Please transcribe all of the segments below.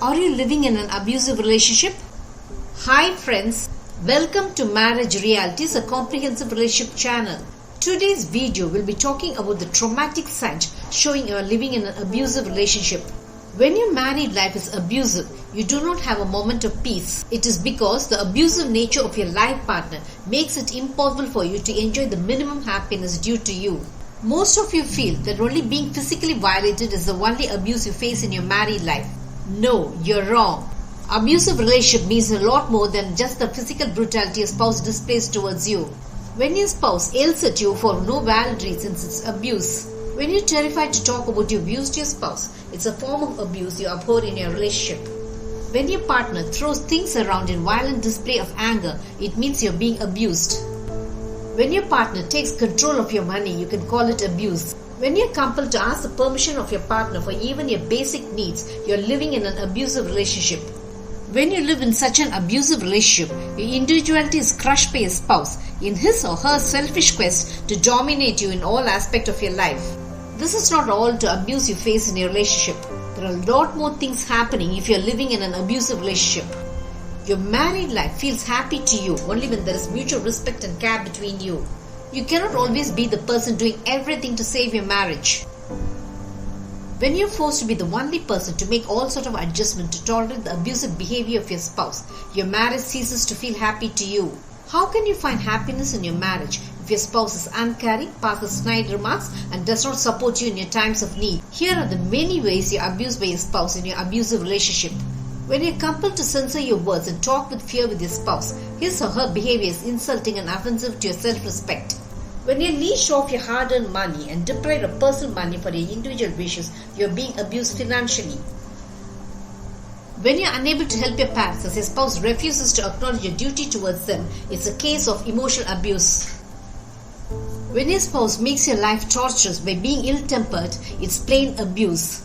Are you living in an abusive relationship? Hi friends, welcome to Marriage Realities, a comprehensive relationship channel. Today's video will be talking about the traumatic signs showing you are living in an abusive relationship. When your married life is abusive, you do not have a moment of peace. It is because the abusive nature of your life partner makes it impossible for you to enjoy the minimum happiness due to you. Most of you feel that only being physically violated is the only abuse you face in your married life. No, you're wrong. Abusive relationship means a lot more than just the physical brutality a spouse displays towards you. When your spouse yells at you for no valid reasons, it's abuse. When you're terrified to talk about your abuse to your spouse, it's a form of abuse you abhor in your relationship. When your partner throws things around in violent display of anger, it means you're being abused. When your partner takes control of your money, you can call it abuse. When you're compelled to ask the permission of your partner for even your basic needs, you're living in an abusive relationship. When you live in such an abusive relationship, your individuality is crushed by your spouse in his or her selfish quest to dominate you in all aspects of your life. This is not all the abuse you face in your relationship. There are a lot more things happening if you're living in an abusive relationship. Your married life feels happy to you only when there is mutual respect and care between you. You cannot always be the person doing everything to save your marriage. When you're forced to be the only person to make all sort of adjustments to tolerate the abusive behavior of your spouse, your marriage ceases to feel happy to you. How can you find happiness in your marriage if your spouse is uncaring, passes snide remarks, and does not support you in your times of need? Here are the many ways you're abused by your spouse in your abusive relationship. When you're compelled to censor your words and talk with fear with your spouse, his or her behavior is insulting and offensive to your self-respect. When you're leashed off your hard-earned money and deprived of personal money for your individual wishes, you're being abused financially. When you're unable to help your parents as your spouse refuses to acknowledge your duty towards them, it's a case of emotional abuse. When your spouse makes your life torturous by being ill-tempered, it's plain abuse.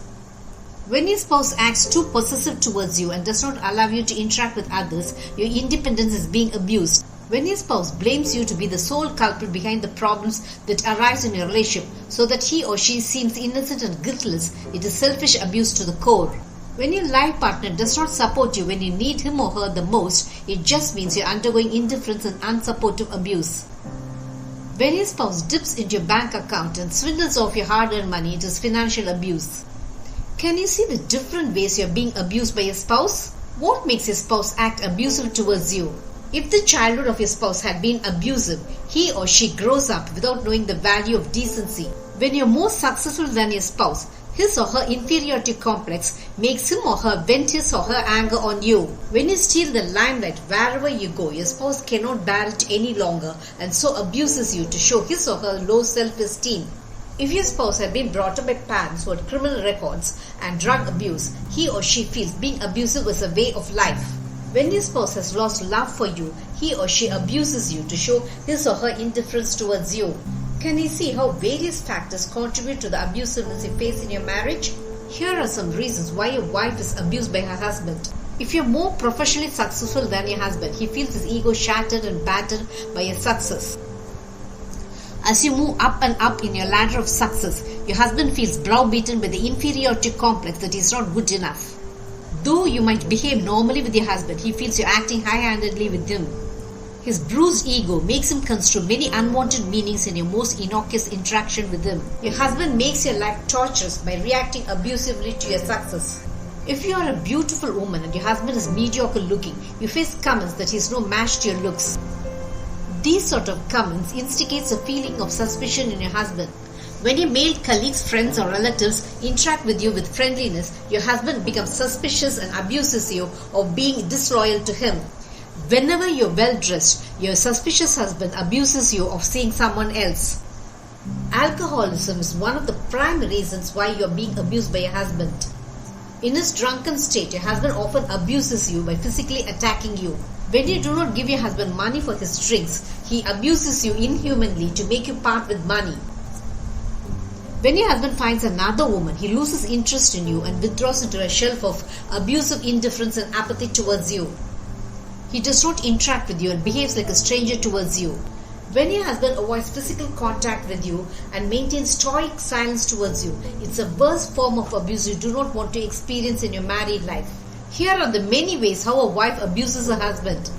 When your spouse acts too possessive towards you and does not allow you to interact with others, your independence is being abused. When your spouse blames you to be the sole culprit behind the problems that arise in your relationship so that he or she seems innocent and guiltless, it is selfish abuse to the core. When your life partner does not support you when you need him or her the most, it just means you're undergoing indifference and unsupportive abuse. When your spouse dips into your bank account and swindles off your hard-earned money, it is financial abuse. Can you see the different ways you're being abused by your spouse? What makes your spouse act abusive towards you? If the childhood of your spouse had been abusive, he or she grows up without knowing the value of decency. When you're more successful than your spouse, his or her inferiority complex makes him or her vent his or her anger on you. When you steal the limelight wherever you go, your spouse cannot bear it any longer and so abuses you to show his or her low self-esteem. If your spouse had been brought up by parents who had criminal records and drug abuse, he or she feels being abusive is a way of life. When your spouse has lost love for you, he or she abuses you to show his or her indifference towards you. Can you see how various factors contribute to the abusiveness you face in your marriage? Here are some reasons why your wife is abused by her husband. If you're more professionally successful than your husband, he feels his ego shattered and battered by your success. As you move up and up in your ladder of success, your husband feels browbeaten by the inferiority complex that he's not good enough. Though you might behave normally with your husband, he feels you're acting high-handedly with him. His bruised ego makes him construe many unwanted meanings in your most innocuous interaction with him. Your husband makes your life torturous by reacting abusively to your success. If you are a beautiful woman and your husband is mediocre looking, you face comments that he's no match to your looks. These sort of comments instigates a feeling of suspicion in your husband. When your male colleagues, friends or relatives interact with you with friendliness, your husband becomes suspicious and abuses you of being disloyal to him. Whenever you're well dressed, your suspicious husband abuses you of seeing someone else. Alcoholism is one of the prime reasons why you're being abused by your husband. In his drunken state, your husband often abuses you by physically attacking you. When you do not give your husband money for his drinks, he abuses you inhumanly to make you part with money. When your husband finds another woman, he loses interest in you and withdraws into a shelf of abusive indifference and apathy towards you. He does not interact with you and behaves like a stranger towards you. When your husband avoids physical contact with you and maintains stoic silence towards you, it's a worst form of abuse you do not want to experience in your married life. Here are the many ways how a wife abuses her husband.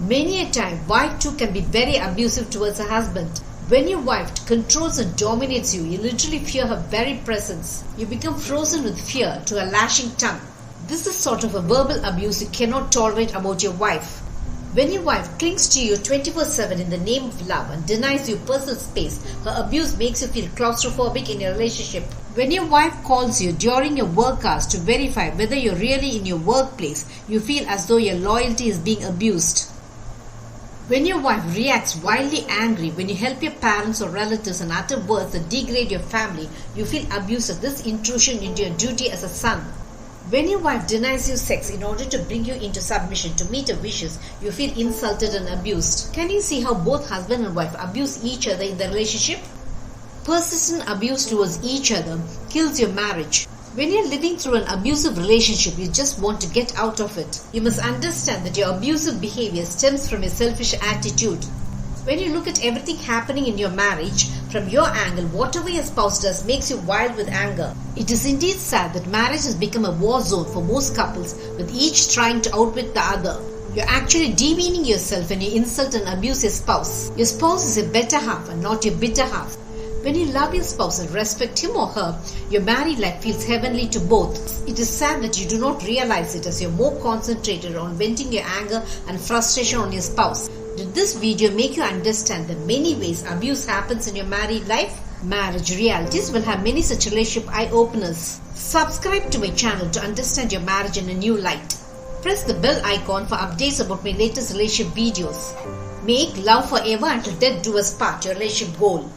Many a time, wife too can be very abusive towards her husband. When your wife controls and dominates you, you literally fear her very presence. You become frozen with fear to a lashing tongue. This is sort of a verbal abuse you cannot tolerate about your wife. When your wife clings to you 24/7 in the name of love and denies you personal space, her abuse makes you feel claustrophobic in your relationship. When your wife calls you during your work hours to verify whether you're really in your workplace, you feel as though your loyalty is being abused. When your wife reacts wildly angry when you help your parents or relatives and utter words that degrade your family, you feel abused at this intrusion into your duty as a son. When your wife denies you sex in order to bring you into submission to meet her wishes, you feel insulted and abused. Can you see how both husband and wife abuse each other in the relationship? Persistent abuse towards each other kills your marriage. When you're living through an abusive relationship, you just want to get out of it. You must understand that your abusive behavior stems from your selfish attitude. When you look at everything happening in your marriage, from your angle, whatever your spouse does makes you wild with anger. It is indeed sad that marriage has become a war zone for most couples, with each trying to outwit the other. You're actually demeaning yourself when you insult and abuse your spouse. Your spouse is your better half and not your bitter half. When you love your spouse and respect him or her, your married life feels heavenly to both. It is sad that you do not realize it as you're more concentrated on venting your anger and frustration on your spouse. Did this video make you understand the many ways abuse happens in your married life? Marriage Realities will have many such relationship eye-openers. Subscribe to my channel to understand your marriage in a new light. Press the bell icon for updates about my latest relationship videos. Make love forever until death do us part, your relationship goal.